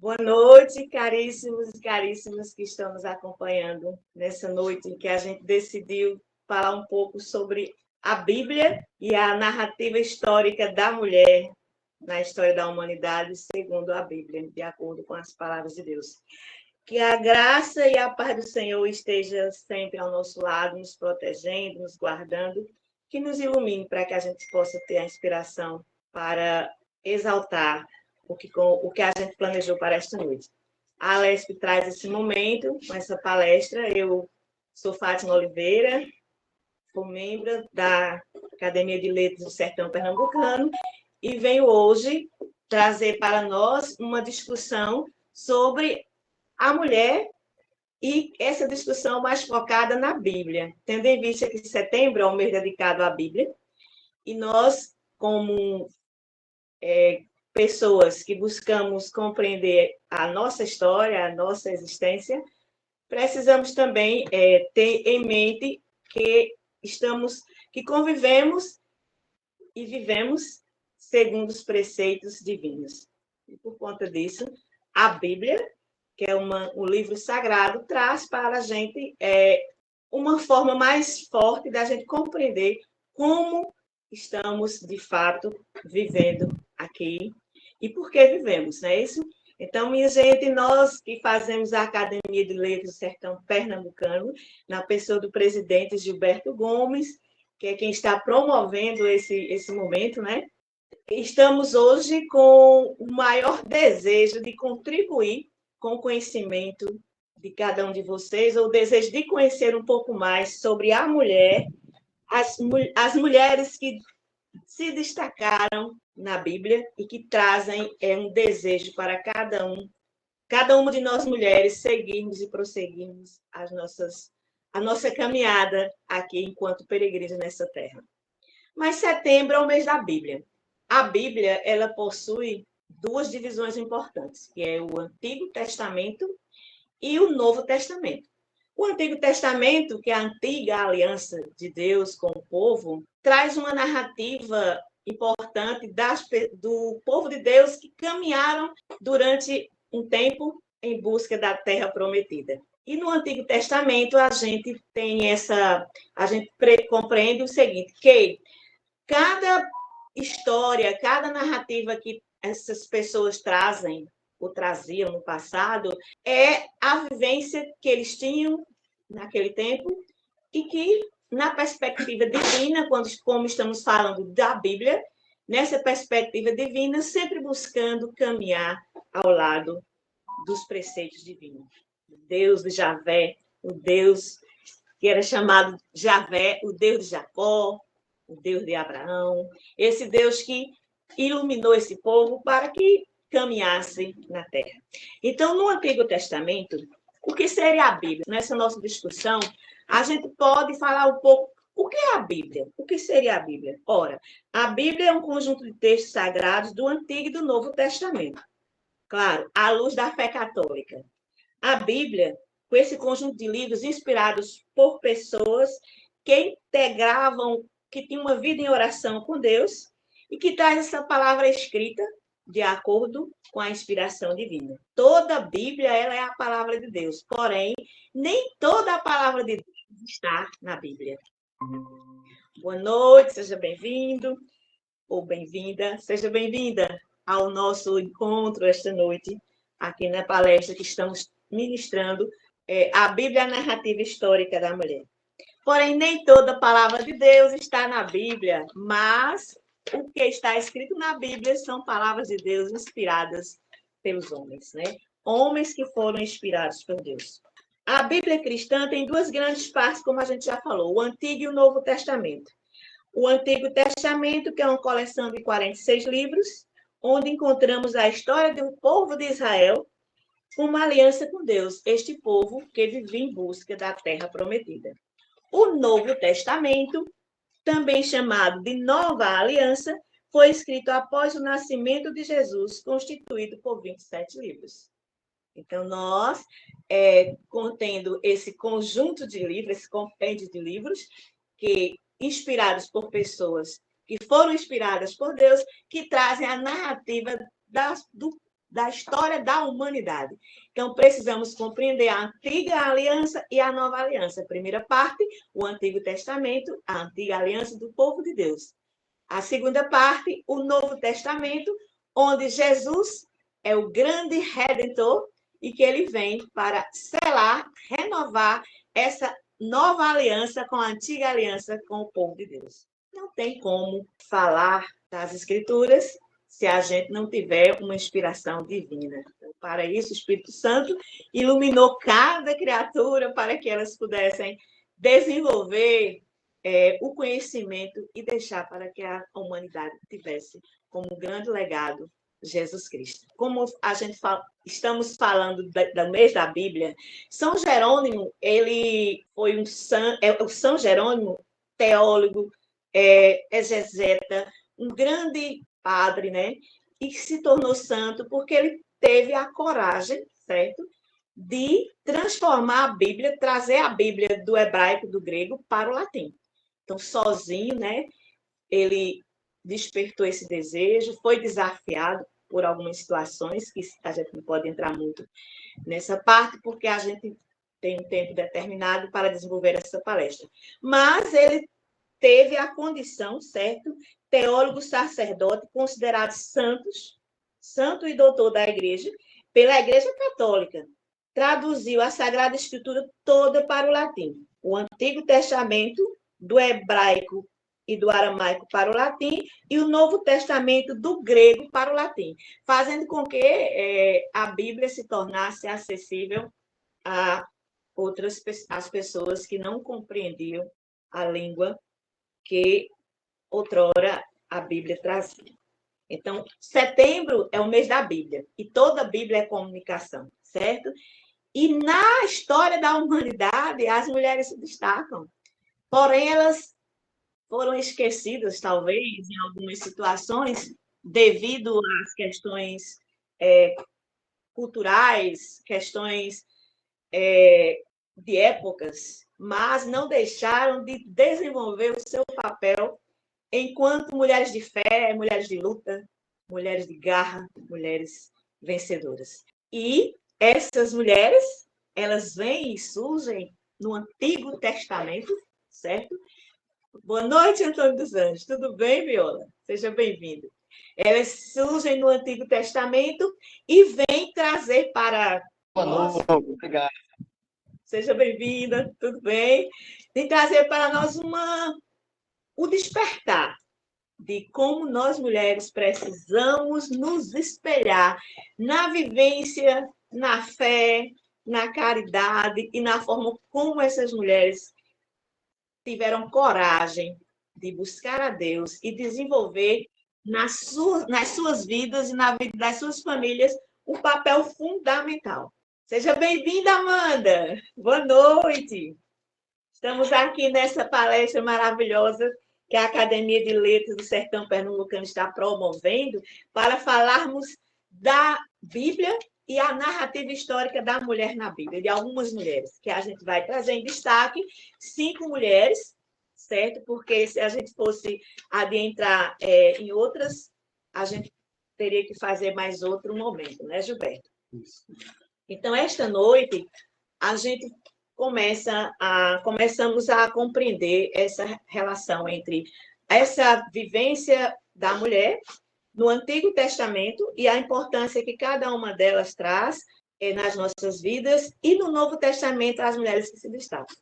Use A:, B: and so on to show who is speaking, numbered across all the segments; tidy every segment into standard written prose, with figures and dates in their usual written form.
A: Boa noite, caríssimos e caríssimas que estão nos acompanhando nessa noite em que a gente decidiu falar um pouco sobre a Bíblia e a narrativa histórica da mulher na história da humanidade, segundo a Bíblia, de acordo com as palavras de Deus. Que a graça e a paz do Senhor esteja sempre ao nosso lado, nos protegendo, nos guardando, que nos ilumine para que a gente possa ter a inspiração para exaltar o que a gente planejou para esta noite. A Alesp traz esse momento com essa palestra. Eu sou Fátima Oliveira, sou membro da Academia de Letras do Sertão Pernambucano e venho hoje trazer para nós uma discussão sobre a mulher e essa discussão mais focada na Bíblia, tendo em vista que setembro é um mês dedicado à Bíblia e nós, como pessoas que buscamos compreender a nossa história, a nossa existência, precisamos também ter em mente que convivemos e vivemos segundo os preceitos divinos. E por conta disso, a Bíblia, que é um livro sagrado, traz para a gente uma forma mais forte da gente compreender como estamos, de fato, vivendo aqui e por que vivemos, não é isso? Então, minha gente, nós que fazemos a Academia de Letras do Sertão Pernambucano, na pessoa do presidente Gilberto Gomes, que é quem está promovendo esse momento, né? Estamos hoje com o maior desejo de contribuir com o conhecimento de cada um de vocês, ou o desejo de conhecer um pouco mais sobre a mulher, as mulheres que se destacaram na Bíblia e que trazem um desejo para cada uma de nós mulheres seguirmos e prosseguirmos a nossa caminhada aqui enquanto peregrinos nessa terra. Mas setembro é o mês da Bíblia. A Bíblia, ela possui duas divisões importantes, que é o Antigo Testamento e o Novo Testamento. O Antigo Testamento, que é a antiga aliança de Deus com o povo, traz uma narrativa importante do povo de Deus que caminharam durante um tempo em busca da terra prometida. E no Antigo Testamento a gente compreende o seguinte, que cada história, cada narrativa que essas pessoas trazem ou traziam no passado, é a vivência que eles tinham naquele tempo e que, na perspectiva divina, como estamos falando da Bíblia, nessa perspectiva divina, sempre buscando caminhar ao lado dos preceitos divinos. O Deus de Javé, o Deus que era chamado Javé, o Deus de Jacó, o Deus de Abraão, esse Deus que iluminou esse povo para que caminhasse na terra. Então, no Antigo Testamento, o que seria a Bíblia? Nessa nossa discussão, a gente pode falar um pouco o que é a Bíblia? O que seria a Bíblia? Ora, a Bíblia é um conjunto de textos sagrados do Antigo e do Novo Testamento. Claro, à luz da fé católica. A Bíblia, com esse conjunto de livros inspirados por pessoas que integravam, que tinham uma vida em oração com Deus e que traz essa palavra escrita de acordo com a inspiração divina. Toda a Bíblia ela é a palavra de Deus, porém, nem toda a palavra de Deus está na Bíblia. Boa noite, seja bem-vindo ou bem-vinda, seja bem-vinda ao nosso encontro esta noite, aqui na palestra que estamos ministrando, a Bíblia, a narrativa histórica da mulher. Porém, nem toda a palavra de Deus está na Bíblia, mas o que está escrito na Bíblia são palavras de Deus inspiradas pelos homens, né? Homens que foram inspirados por Deus. A Bíblia cristã tem duas grandes partes, como a gente já falou, o Antigo e o Novo Testamento. O Antigo Testamento, que é uma coleção de 46 livros, onde encontramos a história do povo de Israel, uma aliança com Deus, este povo que vivia em busca da terra prometida. O Novo Testamento, também chamado de Nova Aliança, foi escrito após o nascimento de Jesus, constituído por 27 livros. Então, nós, contendo esse conjunto de livros, esse compêndio de livros, que inspirados por pessoas que foram inspiradas por Deus, que trazem a narrativa da história da humanidade. Então, precisamos compreender a antiga aliança e a nova aliança. A primeira parte, o Antigo Testamento, a antiga aliança do povo de Deus. A segunda parte, o Novo Testamento, onde Jesus é o grande redentor e que ele vem para selar, renovar essa nova aliança com a antiga aliança com o povo de Deus. Não tem como falar das Escrituras se a gente não tiver uma inspiração divina. Então, para isso, o Espírito Santo iluminou cada criatura para que elas pudessem desenvolver o conhecimento e deixar para que a humanidade tivesse como grande legado Jesus Cristo. Como a gente estamos falando do mês da Bíblia, São Jerônimo, ele foi o São Jerônimo, teólogo, exegeta, um grande padre, né? E que se tornou santo porque ele teve a coragem, certo? De transformar a Bíblia, trazer a Bíblia do hebraico, do grego, para o latim. Então, sozinho, né? Ele despertou esse desejo, foi desafiado por algumas situações, que a gente não pode entrar muito nessa parte, porque a gente tem um tempo determinado para desenvolver essa palestra. Mas ele teve a condição, certo? Teólogo sacerdote, considerado santo e doutor da Igreja, pela Igreja Católica. Traduziu a Sagrada Escritura toda para o latim. O Antigo Testamento, do hebraico e do aramaico para o latim, e o Novo Testamento do grego para o latim, fazendo com que a Bíblia se tornasse acessível a as pessoas que não compreendiam a língua que outrora a Bíblia trazia. Então, setembro é o mês da Bíblia, e toda a Bíblia é comunicação, certo? E na história da humanidade, as mulheres se destacam. Porém, elas foram esquecidas, talvez, em algumas situações, devido às questões culturais, questões de épocas, mas não deixaram de desenvolver o seu papel enquanto mulheres de fé, mulheres de luta, mulheres de garra, mulheres vencedoras. E essas mulheres, elas vêm e surgem no Antigo Testamento, certo? Boa noite, Antônio dos Anjos. Tudo bem, Viola? Seja bem-vindo. Elas surgem no Antigo Testamento e vêm trazer para nós... Boa noite, obrigado. Seja bem-vinda, tudo bem? Vem trazer para nós o despertar de como nós, mulheres, precisamos nos espelhar na vivência, na fé, na caridade e na forma como essas mulheres tiveram coragem de buscar a Deus e desenvolver nas suas vidas e na vida das suas famílias um papel fundamental. Seja bem-vinda, Amanda! Boa noite! Estamos aqui nessa palestra maravilhosa que a Academia de Letras do Sertão Pernambucano está promovendo para falarmos da Bíblia e a narrativa histórica da mulher na Bíblia, de algumas mulheres, que a gente vai trazer em destaque 5 mulheres, certo? Porque se a gente fosse adentrar em outras, a gente teria que fazer mais outro momento, né, Gilberto? Isso. Então, esta noite, a gente começamos a compreender essa relação entre essa vivência da mulher no Antigo Testamento e a importância que cada uma delas traz nas nossas vidas, e no Novo Testamento as mulheres que se destacam.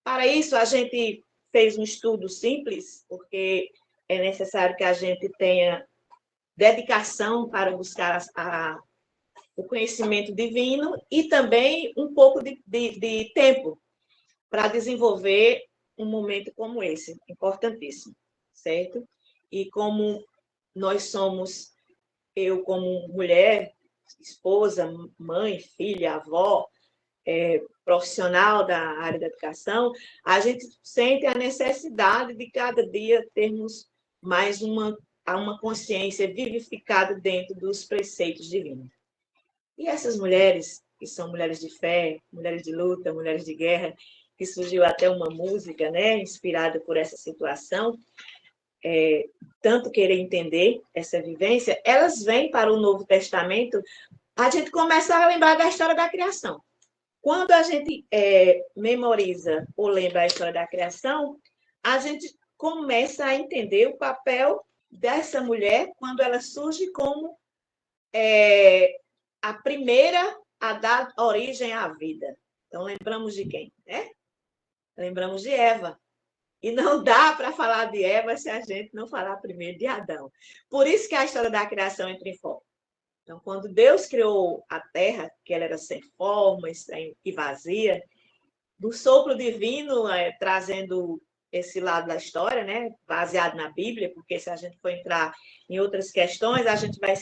A: Para isso, a gente fez um estudo simples, porque é necessário que a gente tenha dedicação para buscar o conhecimento divino e também um pouco de tempo para desenvolver um momento como esse, importantíssimo, certo? E como nós somos, eu como mulher, esposa, mãe, filha, avó, profissional da área da educação, a gente sente a necessidade de cada dia termos mais uma consciência vivificada dentro dos preceitos divinos. E essas mulheres, que são mulheres de fé, mulheres de luta, mulheres de guerra, que surgiu até uma música, né, inspirada por essa situação, tanto querer entender essa vivência, elas vêm para o Novo Testamento, a gente começa a lembrar da história da criação. Quando a gente memoriza ou lembra a história da criação, a gente começa a entender o papel dessa mulher quando ela surge como a primeira a dar origem à vida. Então, lembramos de quem? Lembramos de Eva. E não dá para falar de Eva se a gente não falar primeiro de Adão. Por isso que a história da criação entra em foco. Então, quando Deus criou a terra, que ela era sem forma e vazia, do sopro divino, trazendo esse lado da história, né, baseado na Bíblia, porque se a gente for entrar em outras questões, a gente vai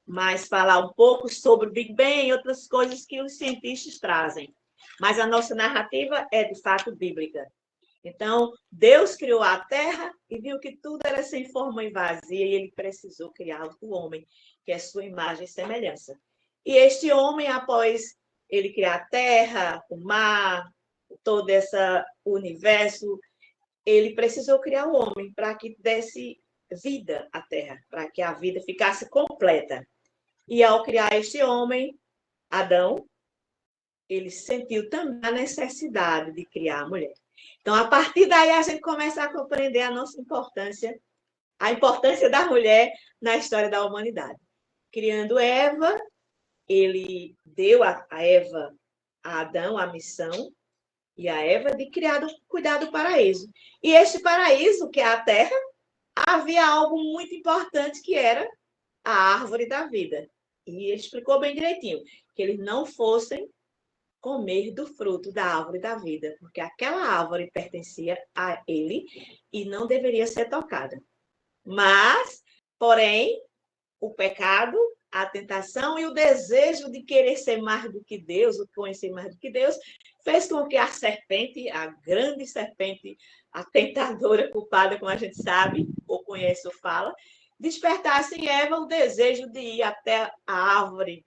A: mais falar um pouco sobre o Big Bang e outras coisas que os cientistas trazem. Mas a nossa narrativa é, de fato, bíblica. Então, Deus criou a terra e viu que tudo era sem forma e vazia, e ele precisou criar o homem, que é sua imagem e semelhança. E este homem, após ele criar a terra, o mar, todo esse universo, ele precisou criar o homem para que desse vida à terra, para que a vida ficasse completa. E ao criar este homem, Adão, ele sentiu também a necessidade de criar a mulher. Então, a partir daí, a gente começa a compreender a nossa importância, a importância da mulher na história da humanidade. Criando Eva, ele deu a Eva, a Adão, a missão, e a Eva de cuidar do paraíso. E este paraíso, que é a terra, havia algo muito importante que era a árvore da vida. E ele explicou bem direitinho, que eles não fossem comer do fruto da árvore da vida, porque aquela árvore pertencia a ele e não deveria ser tocada. Mas, porém, o pecado, a tentação e o desejo de querer ser mais do que Deus, ou conhecer mais do que Deus, fez com que a serpente, a grande serpente, a tentadora culpada, como a gente sabe, ou conhece ou fala, despertasse em Eva o desejo de ir até a árvore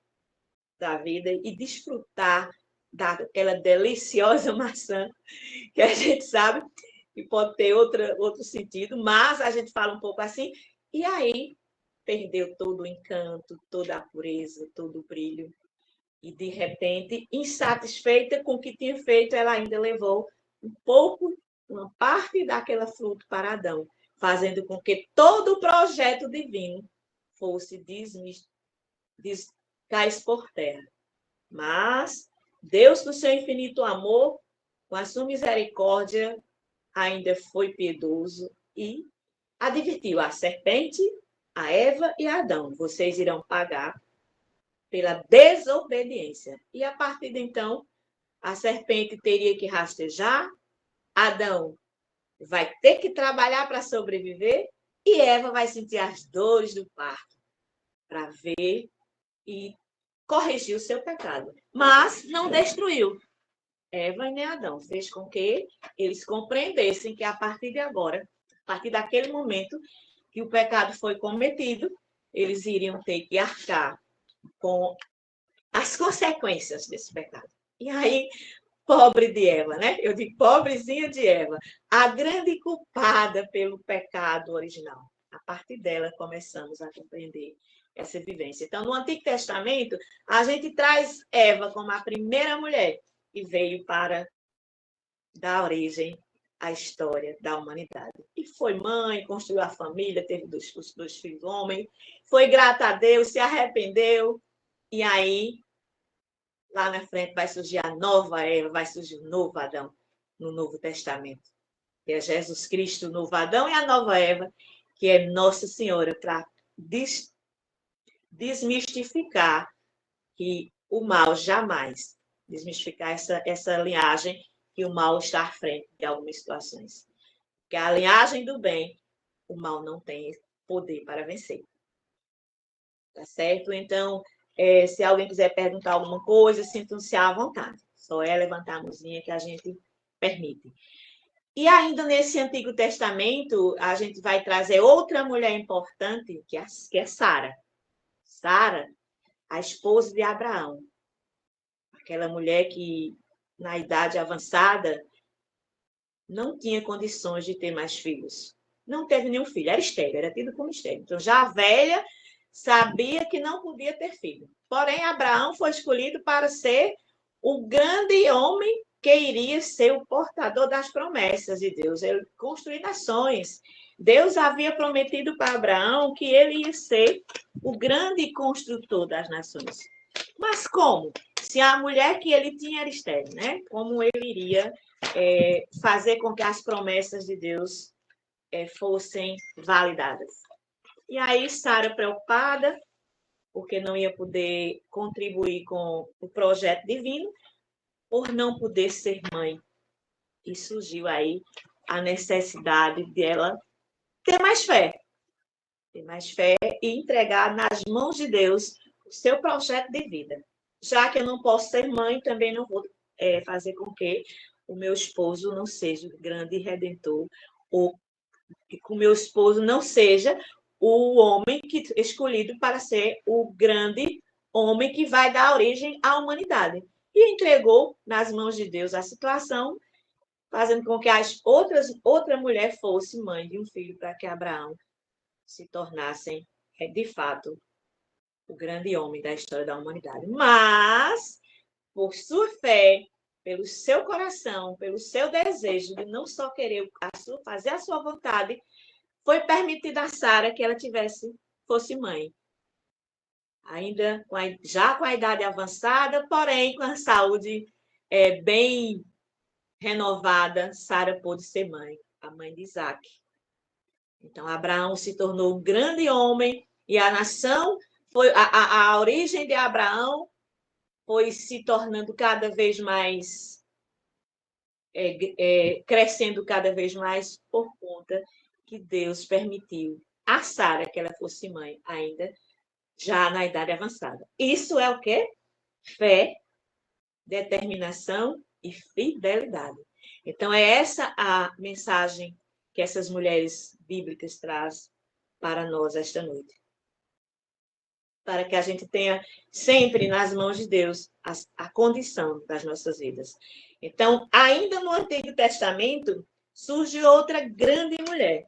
A: da vida e desfrutar daquela deliciosa maçã, que a gente sabe que pode ter outro sentido, mas a gente fala um pouco assim, e aí perdeu todo o encanto, toda a pureza, todo o brilho. E, de repente, insatisfeita com o que tinha feito, ela ainda levou uma parte daquela fruta para Adão, fazendo com que todo o projeto divino fosse caísse por terra. Mas Deus, no seu infinito amor, com a sua misericórdia, ainda foi piedoso e advertiu a serpente, a Eva e a Adão: vocês irão pagar pela desobediência. E a partir de então, a serpente teria que rastejar, Adão vai ter que trabalhar para sobreviver e Eva vai sentir as dores do parto para ver e corrigir o seu pecado. Mas não destruiu Eva nem Adão. Fez com que eles compreendessem que a partir de agora, a partir daquele momento que o pecado foi cometido, eles iriam ter que arcar com as consequências desse pecado. E aí, pobre de Eva, né? Eu digo pobrezinha de Eva, a grande culpada pelo pecado original. A partir dela, começamos a compreender essa vivência. Então, no Antigo Testamento, a gente traz Eva como a primeira mulher que veio para dar origem à história da humanidade. E foi mãe, construiu a família, teve os dois filhos homens, foi grata a Deus, se arrependeu, e aí, lá na frente, vai surgir a nova Eva, vai surgir o novo Adão no Novo Testamento. Que é Jesus Cristo, o novo Adão, e a nova Eva, que é Nossa Senhora, para desmistificar que o mal jamais, desmistificar essa linhagem que o mal está à frente de algumas situações. Porque a linhagem do bem, o mal não tem poder para vencer. Tá certo? Então, se alguém quiser perguntar alguma coisa, sintam-se à vontade. Só é levantar a mãozinha que a gente permite. E ainda nesse Antigo Testamento, a gente vai trazer outra mulher importante, que é Sara. Sara, a esposa de Abraão. Aquela mulher que, na idade avançada, não tinha condições de ter mais filhos. não teve nenhum filho, era estéril, era tido como estéril. Então, já a velha sabia que não podia ter filho. Porém, Abraão foi escolhido para ser o grande homem que iria ser o portador das promessas de Deus, ele construir nações. Deus havia prometido para Abraão que ele ia ser o grande construtor das nações. Mas como? Se a mulher que ele tinha era estéril, né? Como ele iria fazer com que as promessas de Deus fossem validadas? E aí, Sara, preocupada, porque não ia poder contribuir com o projeto divino, por não poder ser mãe. E surgiu aí a necessidade dela ter mais fé e entregar nas mãos de Deus o seu projeto de vida. Já que eu não posso ser mãe, também não vou fazer com que o meu esposo não seja o grande redentor, ou que o meu esposo não seja o homem escolhido para ser o grande homem que vai dar origem à humanidade. E entregou nas mãos de Deus a situação, fazendo com que outra mulher fosse mãe de um filho para que Abraão se tornassem, de fato, o grande homem da história da humanidade. Mas, por sua fé, pelo seu coração, pelo seu desejo de não só querer fazer a sua vontade, foi permitido a Sara que ela fosse mãe. Ainda já com a idade avançada, porém com a saúde bem renovada, Sara pôde ser mãe, a mãe de Isaac. Então, Abraão se tornou um grande homem e a nação a origem de Abraão foi se tornando cada vez mais, crescendo cada vez mais por conta que Deus permitiu a Sara que ela fosse mãe, ainda já na idade avançada. Isso é o quê? Fé, determinação e fidelidade. Então, é essa a mensagem que essas mulheres bíblicas trazem para nós esta noite. Para que a gente tenha sempre nas mãos de Deus a condição das nossas vidas. Então, ainda no Antigo Testamento, surge outra grande mulher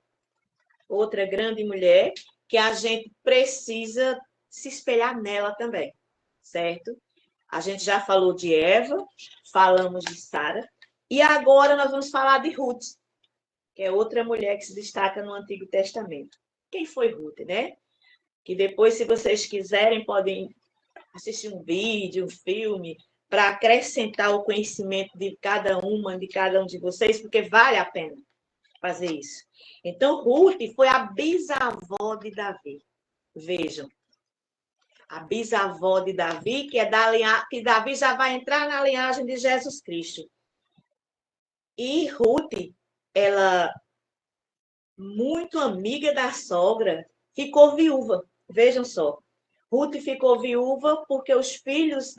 A: que a gente precisa se espelhar nela também, certo? A gente já falou de Eva, falamos de Sara, e agora nós vamos falar de Ruth, que é outra mulher que se destaca no Antigo Testamento. Quem foi Ruth, né? Que depois, se vocês quiserem, podem assistir um vídeo, um filme, para acrescentar o conhecimento de cada um de vocês, porque vale a pena fazer isso. Então, Ruth foi a bisavó de Davi. Vejam, a bisavó de Davi, que Davi já vai entrar na linhagem de Jesus Cristo. E Ruth, ela, muito amiga da sogra, ficou viúva. Vejam só, Ruth ficou viúva porque os filhos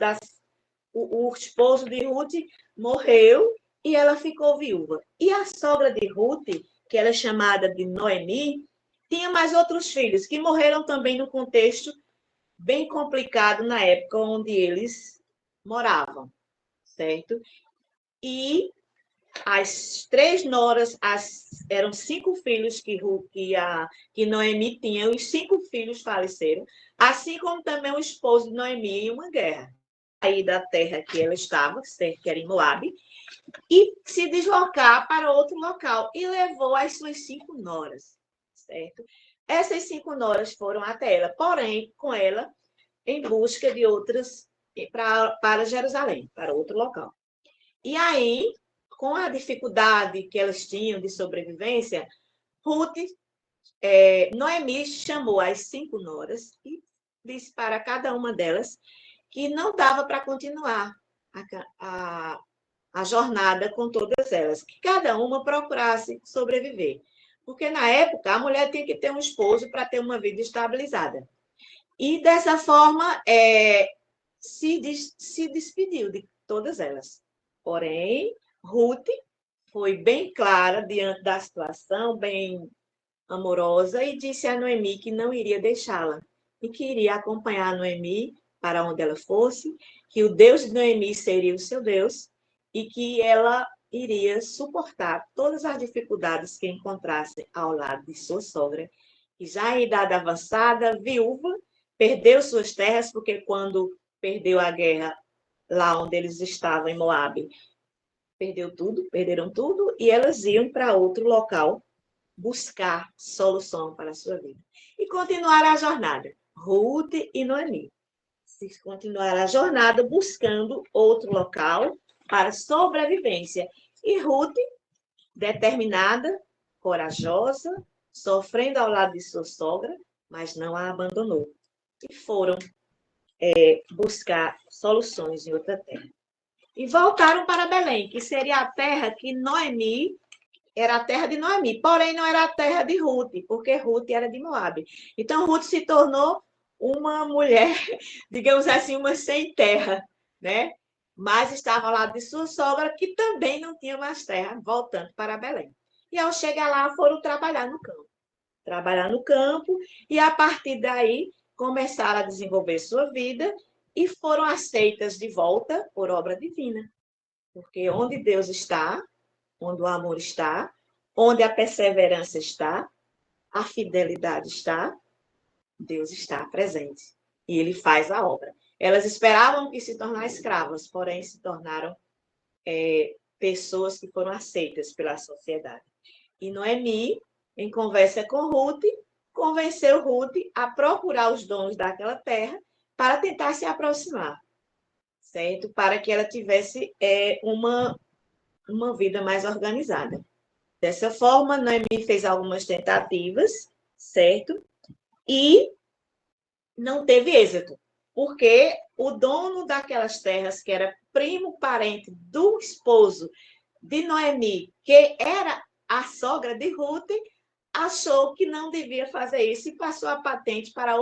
A: o esposo de Ruth morreu e ela ficou viúva. E a sogra de Ruth, que era chamada de Noemi, tinha mais outros filhos que morreram também no contexto bem complicado na época onde eles moravam, certo? E as 3 noras, eram 5 filhos que Noemi tinha, e os 5 filhos faleceram, assim como também o esposo de Noemi em uma guerra. Aí da terra que ela estava, que era em Moabe, e se deslocar para outro local, e levou as suas 5 noras, certo? Essas 5 noras foram até ela, porém, com ela, em busca de outras, para Jerusalém, para outro local. E aí, com a dificuldade que elas tinham de sobrevivência, Noemi chamou as 5 noras e disse para cada uma delas que não dava para continuar a jornada com todas elas, que cada uma procurasse sobreviver. Porque, na época, a mulher tinha que ter um esposo para ter uma vida estabilizada. E, dessa forma, se despediu de todas elas. Porém, Ruth foi bem clara diante da situação, bem amorosa, e disse a Noemi que não iria deixá-la, e que iria acompanhar a Noemi para onde ela fosse, que o Deus de Noemi seria o seu Deus, e que ela iria suportar todas as dificuldades que encontrasse ao lado de sua sogra, que já em idade avançada, viúva, perdeu suas terras, porque quando perdeu a guerra lá onde eles estavam, em Moabe, perderam tudo, e elas iam para outro local buscar solução para a sua vida. E continuaram a jornada, Ruth e Noemi. Continuaram a jornada buscando outro local para sobrevivência. E Ruth, determinada, corajosa, sofrendo ao lado de sua sogra, mas não a abandonou. E foram buscar soluções em outra terra. E voltaram para Belém, que seria a terra que Noemi, era a terra de Noemi, porém não era a terra de Ruth, porque Ruth era de Moabe. Então Ruth se tornou uma mulher, digamos assim, uma sem terra, né? Mas estava ao lado de sua sogra, que também não tinha mais terra, voltando para Belém. E ao chegar lá, foram trabalhar no campo. E a partir daí começaram a desenvolver sua vida e foram aceitas de volta por obra divina. Porque onde Deus está, onde o amor está, onde a perseverança está, a fidelidade está, Deus está presente. E ele faz a obra. Elas esperavam que se tornassem escravas, porém se tornaram pessoas que foram aceitas pela sociedade. E Noemi, em conversa com Ruth, convenceu Ruth a procurar os donos daquela terra para tentar se aproximar, certo? Para que ela tivesse uma vida mais organizada. Dessa forma, Noemi fez algumas tentativas, certo? E não teve êxito, porque o dono daquelas terras, que era primo parente do esposo de Noemi, que era a sogra de Ruth, achou que não devia fazer isso e passou a patente para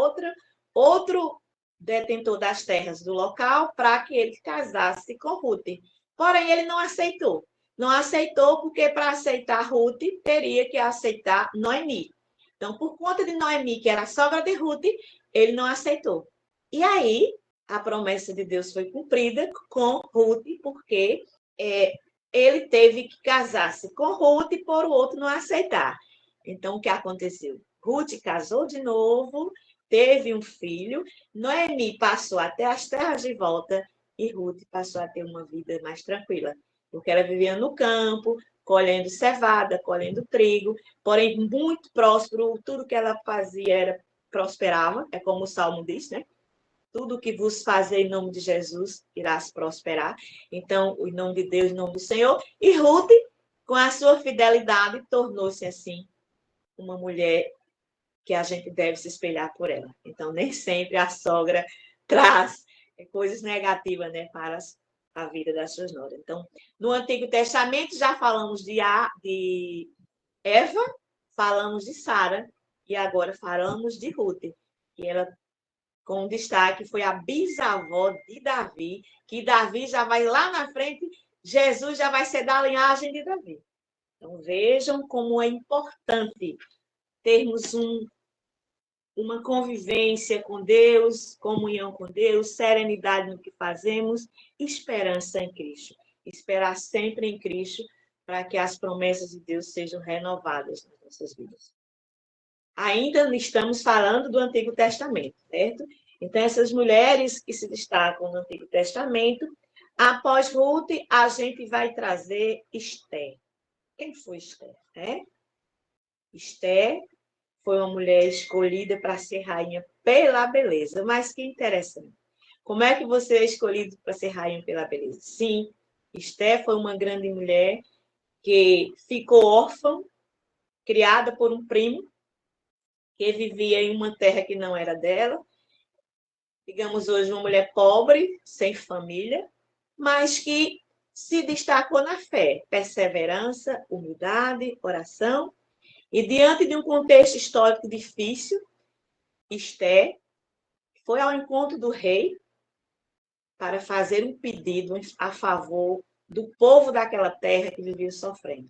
A: outro detentor das terras do local para que ele casasse com Ruth. Porém, ele não aceitou. Não aceitou porque para aceitar Ruth teria que aceitar Noemi. Então, por conta de Noemi, que era a sogra de Ruth, ele não aceitou. E aí, a promessa de Deus foi cumprida com Ruth, porque ele teve que casar-se com Ruth por o outro não aceitar. Então, o que aconteceu? Ruth casou de novo, teve um filho, Noemi passou até as terras de volta e Ruth passou a ter uma vida mais tranquila, porque ela vivia no campo, colhendo cevada, colhendo trigo, porém muito próspero, tudo que ela fazia prosperava, é como o Salmo diz, né? Tudo que vos fazer em nome de Jesus irás prosperar. Então, em nome de Deus, em nome do Senhor. E Ruth, com a sua fidelidade, tornou-se assim uma mulher que a gente deve se espelhar por ela. Então, nem sempre a sogra traz coisas negativas, né, para a vida das suas noras. Então, no Antigo Testamento já falamos de Eva, falamos de Sara e agora falamos de Ruth. E ela, com destaque, foi a bisavó de Davi, que Davi já vai lá na frente, Jesus já vai ser da linhagem de Davi. Então, vejam como é importante termos uma convivência com Deus, comunhão com Deus, serenidade no que fazemos, esperança em Cristo. Esperar sempre em Cristo para que as promessas de Deus sejam renovadas nas nossas vidas. Ainda estamos falando do Antigo Testamento, certo? Então, essas mulheres que se destacam no Antigo Testamento, após Ruth, a gente vai trazer Esther. Quem foi Esther? Esther foi uma mulher escolhida para ser rainha pela beleza. Mas que interessante. Como é que você é escolhido para ser rainha pela beleza? Sim, Esther foi uma grande mulher que ficou órfã, criada por um primo, que vivia em uma terra que não era dela. Digamos hoje, uma mulher pobre, sem família, mas que se destacou na fé, perseverança, humildade, oração. E diante de um contexto histórico difícil, Esther foi ao encontro do rei para fazer um pedido a favor do povo daquela terra que vivia sofrendo.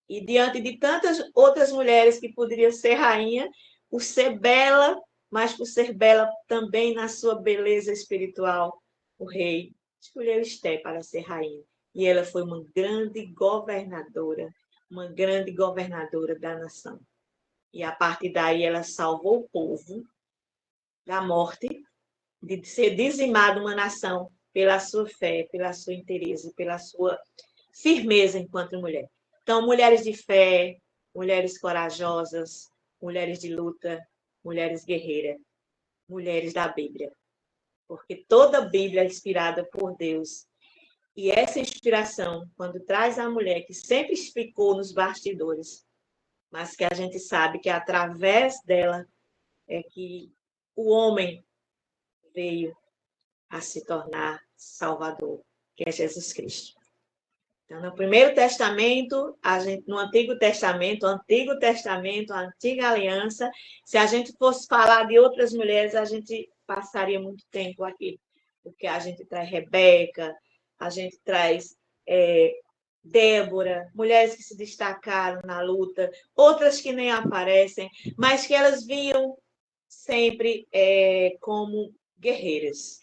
A: E diante de tantas outras mulheres que poderiam ser rainha, por ser bela, mas por ser bela também na sua beleza espiritual, o rei escolheu Esther para ser rainha. e ela foi uma grande governadora da nação. E a partir daí ela salvou o povo da morte, de ser dizimada uma nação pela sua fé, pela sua interesse, pela sua firmeza enquanto mulher. Então, mulheres de fé, mulheres corajosas, mulheres de luta, mulheres guerreiras, mulheres da Bíblia. Porque toda a Bíblia é inspirada por Deus. E essa inspiração, quando traz a mulher que sempre ficou nos bastidores, mas que a gente sabe que através dela é que o homem veio a se tornar Salvador, que é Jesus Cristo. Então, no Primeiro Testamento, no Antigo Testamento, a Antiga Aliança, se a gente fosse falar de outras mulheres, a gente passaria muito tempo aqui, porque a gente traz Rebeca, a gente traz Débora, mulheres que se destacaram na luta, outras que nem aparecem, mas que elas viam sempre como guerreiras,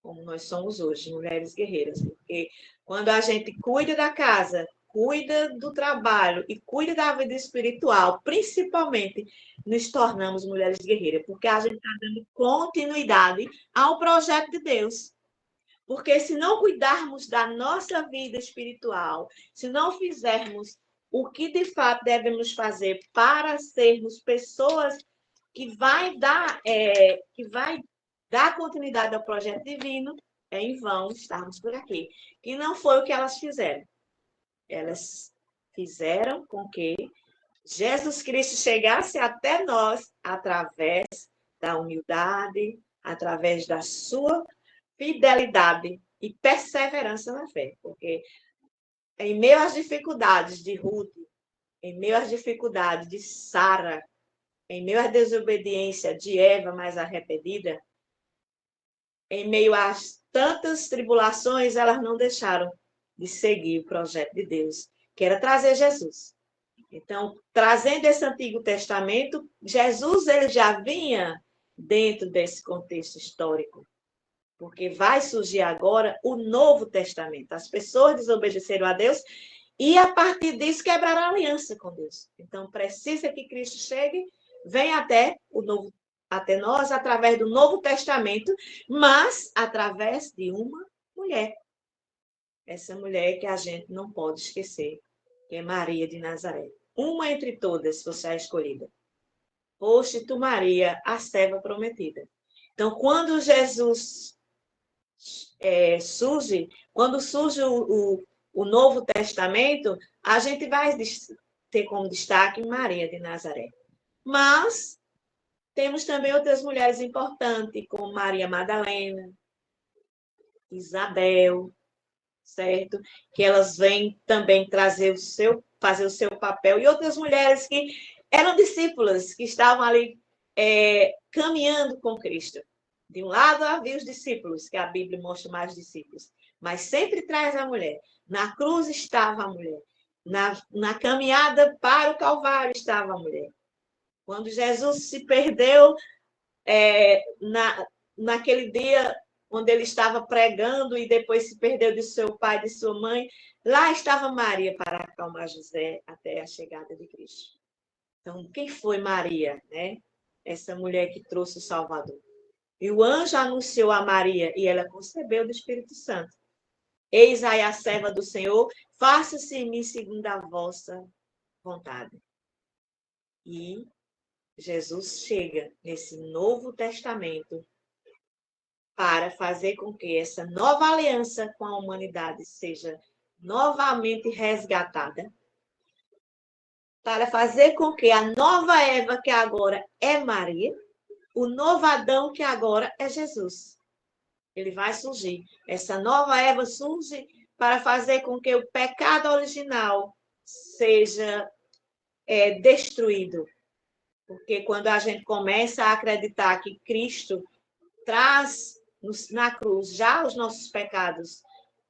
A: como nós somos hoje, mulheres guerreiras, porque quando a gente cuida da casa, cuida do trabalho e cuida da vida espiritual, principalmente, nos tornamos mulheres guerreiras, porque a gente está dando continuidade ao projeto de Deus. Porque se não cuidarmos da nossa vida espiritual, se não fizermos o que de fato devemos fazer para sermos pessoas que vai dar continuidade ao projeto divino, é em vão estarmos por aqui. E não foi o que elas fizeram. Elas fizeram com que Jesus Cristo chegasse até nós através da humildade, através da sua fidelidade e perseverança na fé. Porque em meio às dificuldades de Ruth, em meio às dificuldades de Sara, em meio à desobediência de Eva mais arrependida, em meio a tantas tribulações, elas não deixaram de seguir o projeto de Deus, que era trazer Jesus. Então, trazendo esse Antigo Testamento, Jesus ele já vinha dentro desse contexto histórico, porque vai surgir agora o Novo Testamento. As pessoas desobedeceram a Deus e, a partir disso, quebraram a aliança com Deus. Então, precisa que Cristo chegue, venha até nós através do Novo Testamento, mas através de uma mulher. Essa mulher que a gente não pode esquecer, que é Maria de Nazaré. Uma entre todas, você é a escolhida. Foste tu, Maria, a serva prometida. Então, quando Jesus surge, quando surge o Novo Testamento, a gente vai ter como destaque Maria de Nazaré. Mas temos também outras mulheres importantes, como Maria Madalena, Isabel, certo? Que elas vêm também fazer o seu papel. E outras mulheres que eram discípulas, que estavam ali caminhando com Cristo. De um lado havia os discípulos, que a Bíblia mostra mais discípulos, mas sempre traz a mulher. Na cruz estava a mulher. Na caminhada para o Calvário estava a mulher. Quando Jesus se perdeu naquele dia onde ele estava pregando e depois se perdeu de seu pai e de sua mãe, lá estava Maria para acalmar José até a chegada de Cristo. Então, quem foi Maria, né? Essa mulher que trouxe o Salvador. E o anjo anunciou a Maria e ela concebeu do Espírito Santo. Eis aí a serva do Senhor, faça-se em mim segundo a vossa vontade. E Jesus chega nesse Novo Testamento para fazer com que essa nova aliança com a humanidade seja novamente resgatada, para fazer com que a nova Eva, que agora é Maria, o novo Adão, que agora é Jesus. Ele vai surgir. Essa nova Eva surge para fazer com que o pecado original seja destruído. Porque quando a gente começa a acreditar que Cristo traz na cruz já os nossos pecados,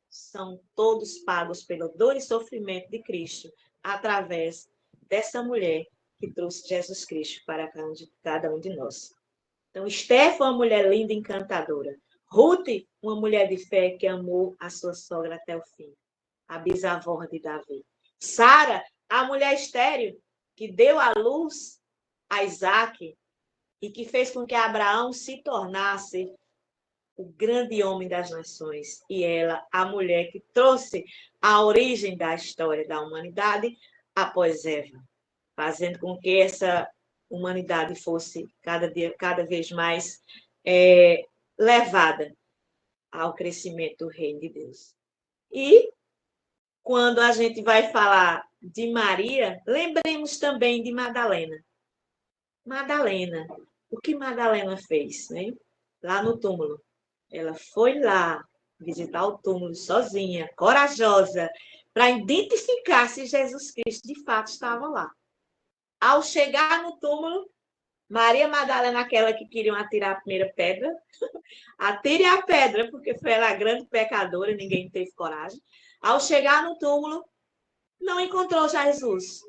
A: são todos pagos pela dor e sofrimento de Cristo, através dessa mulher que trouxe Jesus Cristo para cada um de nós. Então, Esther foi uma mulher linda e encantadora. Ruth, uma mulher de fé que amou a sua sogra até o fim. a bisavó de Davi. Sara, a mulher estéril, que deu à luz a Isaque e que fez com que Abraão se tornasse o grande homem das nações. E ela, a mulher que trouxe a origem da história da humanidade após Eva, fazendo com que essa humanidade fosse cada vez mais levada ao crescimento do reino de Deus. E quando a gente vai falar de Maria, lembremos também de Madalena. Madalena, o que Madalena fez, né? Lá no túmulo. Ela foi lá visitar o túmulo sozinha, corajosa, para identificar se Jesus Cristo de fato estava lá. Ao chegar no túmulo, Maria Madalena, aquela que queriam atirar a primeira pedra, atire a pedra, porque foi ela a grande pecadora, ninguém teve coragem. Ao chegar no túmulo, não encontrou Jesus.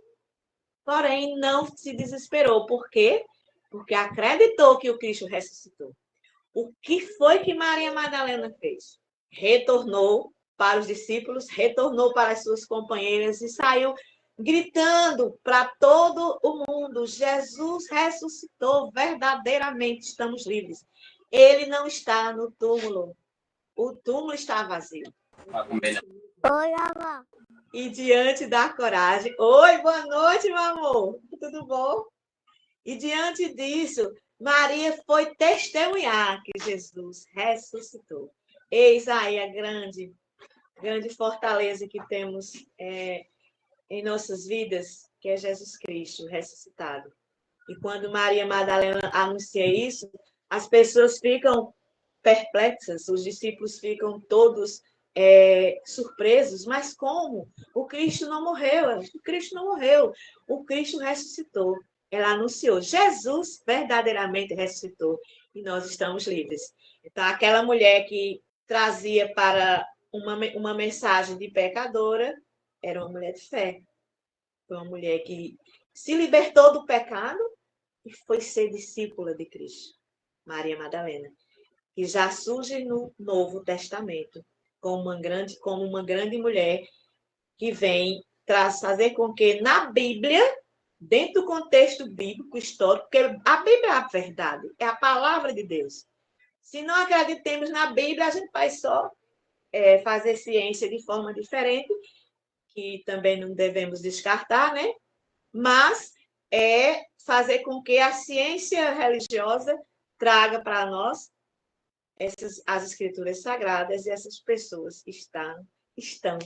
A: Porém, não se desesperou. Por quê? Porque acreditou que o Cristo ressuscitou. O que foi que Maria Madalena fez? Retornou para os discípulos, retornou para as suas companheiras e saiu gritando para todo o mundo: Jesus ressuscitou, verdadeiramente estamos livres. Ele não está no túmulo. O túmulo está vazio.
B: Oi, avó.
A: E diante da coragem... Oi, boa noite, meu amor. Tudo bom? E diante disso, Maria foi testemunhar que Jesus ressuscitou. Eis aí a grande fortaleza que temos em nossas vidas, que é Jesus Cristo ressuscitado. E quando Maria Madalena anuncia isso, as pessoas ficam perplexas, os discípulos ficam todos surpresos. Mas como? O Cristo não morreu, o Cristo não morreu, o Cristo ressuscitou. Ela anunciou, Jesus verdadeiramente ressuscitou e nós estamos livres. Então, aquela mulher que trazia para uma mensagem de pecadora era uma mulher de fé. Foi uma mulher que se libertou do pecado e foi ser discípula de Cristo. Maria Madalena, que já surge no Novo Testamento como uma grande mulher que vem fazer com que na Bíblia, dentro do contexto bíblico, histórico, porque a Bíblia é a verdade, é a palavra de Deus. Se não acreditemos na Bíblia, a gente vai só fazer ciência de forma diferente, que também não devemos descartar, né? Mas fazer com que a ciência religiosa traga para nós as escrituras sagradas, e essas pessoas estão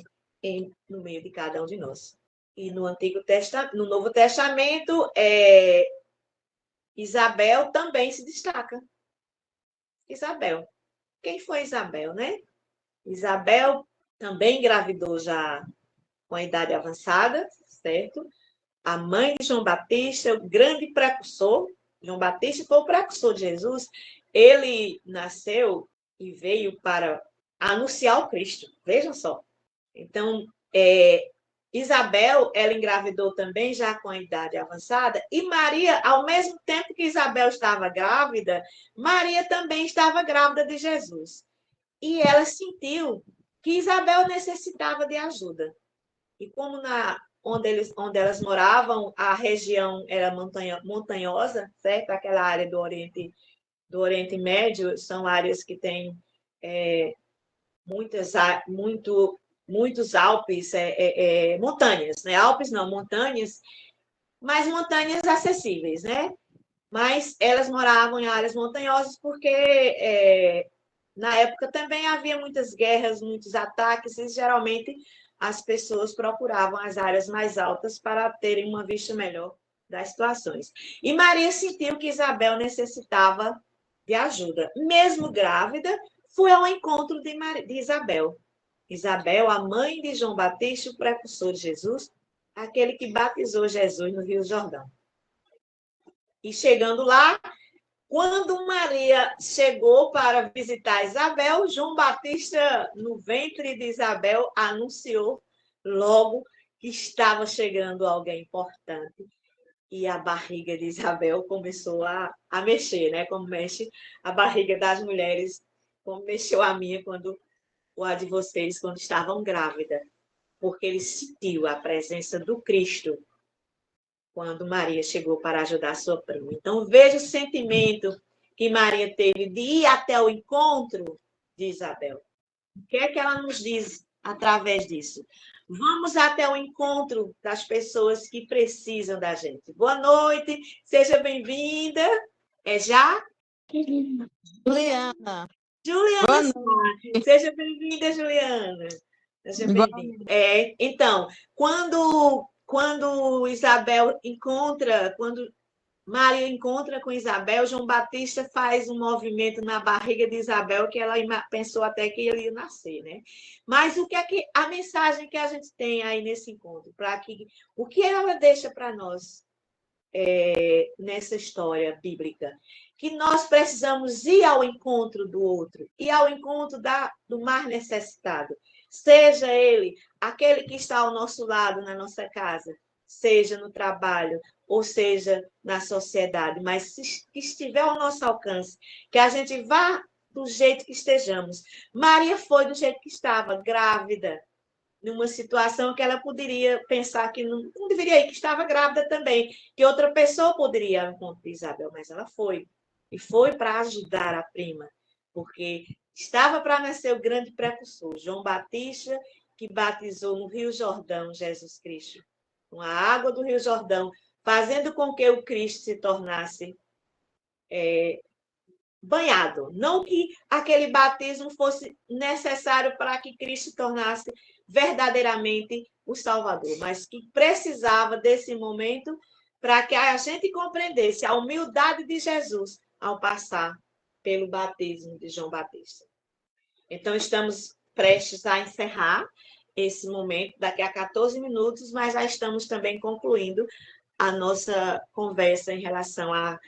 A: no meio de cada um de nós. E no Novo Testamento, Isabel também se destaca. Isabel. Quem foi Isabel, né? Isabel também engravidou já com a idade avançada, certo? A mãe de João Batista, o grande precursor. João Batista foi o precursor de Jesus. Ele nasceu e veio para anunciar o Cristo. Vejam só. Então, Isabel, ela engravidou também já com a idade avançada, e Maria, ao mesmo tempo que Isabel estava grávida, Maria também estava grávida de Jesus. E ela sentiu que Isabel necessitava de ajuda. E como onde elas moravam, a região era montanhosa, certo? Aquela área do Oriente Médio, são áreas que têm muitos Alpes, montanhas, né? Alpes não, montanhas, mas montanhas acessíveis, né? Mas elas moravam em áreas montanhosas porque na época também havia muitas guerras, muitos ataques, e geralmente as pessoas procuravam as áreas mais altas para terem uma vista melhor das situações. E Maria sentiu que Isabel necessitava de ajuda. Mesmo grávida, foi ao encontro de Isabel. Isabel, a mãe de João Batista, o precursor de Jesus, aquele que batizou Jesus no Rio Jordão. E chegando lá, quando Maria chegou para visitar Isabel, João Batista, no ventre de Isabel, anunciou logo que estava chegando alguém importante. E a barriga de Isabel começou a mexer, né? Como mexe a barriga das mulheres, como mexeu a minha quando a de vocês quando estavam grávidas. porque ele sentiu a presença do Cristo quando Maria chegou para ajudar sua prima. Então, veja o sentimento que Maria teve de ir até o encontro de Isabel. O que é que ela nos diz através disso? Vamos até o encontro das pessoas que precisam da gente. Boa noite, seja bem-vinda. É já?
C: Juliana.
A: Juliana, seja bem-vinda, Juliana. Seja bem-vinda. Então, quando Isabel encontra, quando Maria encontra com Isabel, João Batista faz um movimento na barriga de Isabel que ela pensou até que ele ia nascer, né? Mas o que é que a mensagem que a gente tem aí nesse encontro, o que ela deixa para nós nessa história bíblica? Que nós precisamos ir ao encontro do outro, ir ao encontro do mais necessitado, seja ele aquele que está ao nosso lado na nossa casa, seja no trabalho, ou seja na sociedade, mas que estiver ao nosso alcance, que a gente vá do jeito que estejamos. Maria foi do jeito que estava, grávida, numa situação que ela poderia pensar que não deveria ir, que estava grávida também, que outra pessoa poderia ir ao encontro de Isabel, mas ela foi. E foi para ajudar a prima, porque estava para nascer o grande precursor, João Batista, que batizou no Rio Jordão Jesus Cristo, com a água do Rio Jordão, fazendo com que o Cristo se tornasse banhado. Não que aquele batismo fosse necessário para que Cristo se tornasse verdadeiramente o Salvador, mas que precisava desse momento para que a gente compreendesse a humildade de Jesus ao passar pelo batismo de João Batista. Então, estamos prestes a encerrar esse momento, daqui a 14 minutos, mas já estamos também concluindo a nossa conversa em relação à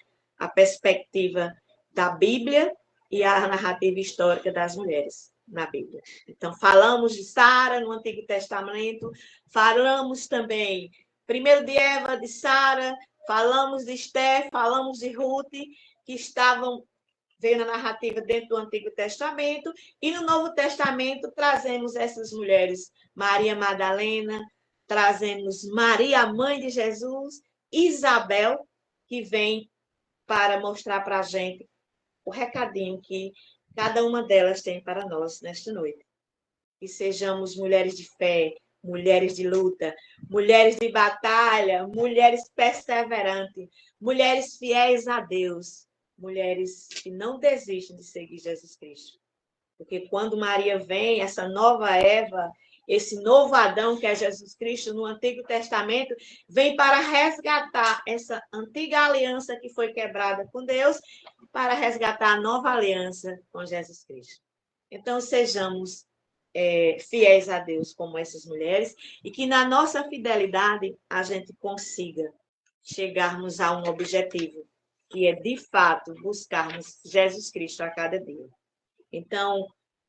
A: perspectiva da Bíblia e a narrativa histórica das mulheres na Bíblia. Então, falamos de Sara no Antigo Testamento, falamos também, primeiro de Eva, de Sara, falamos de Esther, falamos de Ruth, que veio na narrativa dentro do Antigo Testamento, e no Novo Testamento trazemos essas mulheres, Maria Madalena, trazemos Maria, mãe de Jesus, Isabel, que vem para mostrar para a gente o recadinho que cada uma delas tem para nós nesta noite. Que sejamos mulheres de fé, mulheres de luta, mulheres de batalha, mulheres perseverantes, mulheres fiéis a Deus, mulheres que não desistem de seguir Jesus Cristo. Porque quando Maria vem, essa nova Eva, esse novo Adão, que é Jesus Cristo, no Antigo Testamento, vem para resgatar essa antiga aliança que foi quebrada com Deus, para resgatar a nova aliança com Jesus Cristo. Então, sejamos fiéis a Deus como essas mulheres, e que na nossa fidelidade a gente consiga chegarmos a um objetivo, que é, de fato, buscarmos Jesus Cristo a cada dia. Então,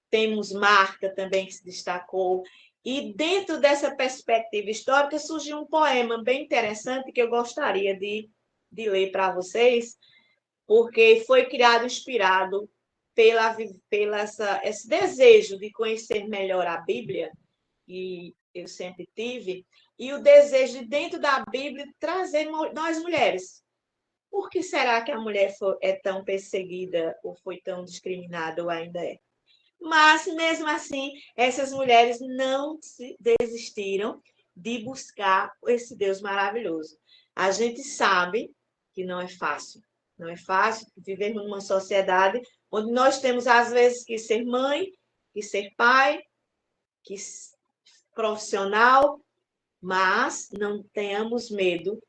A: temos Marta também que se destacou, e dentro dessa perspectiva histórica surgiu um poema bem interessante que eu gostaria de ler para vocês, porque foi criado, inspirado esse desejo de conhecer melhor a Bíblia, que eu sempre tive, e o desejo de, dentro da Bíblia, trazer nós mulheres. Por que será que a mulher é tão perseguida, ou foi tão discriminada, ou ainda é? Mas, mesmo assim, essas mulheres não desistiram de buscar esse Deus maravilhoso. A gente sabe que não é fácil. Não é fácil viver numa sociedade onde nós temos, às vezes, que ser mãe, que ser pai, que ser profissional, mas não tenhamos medo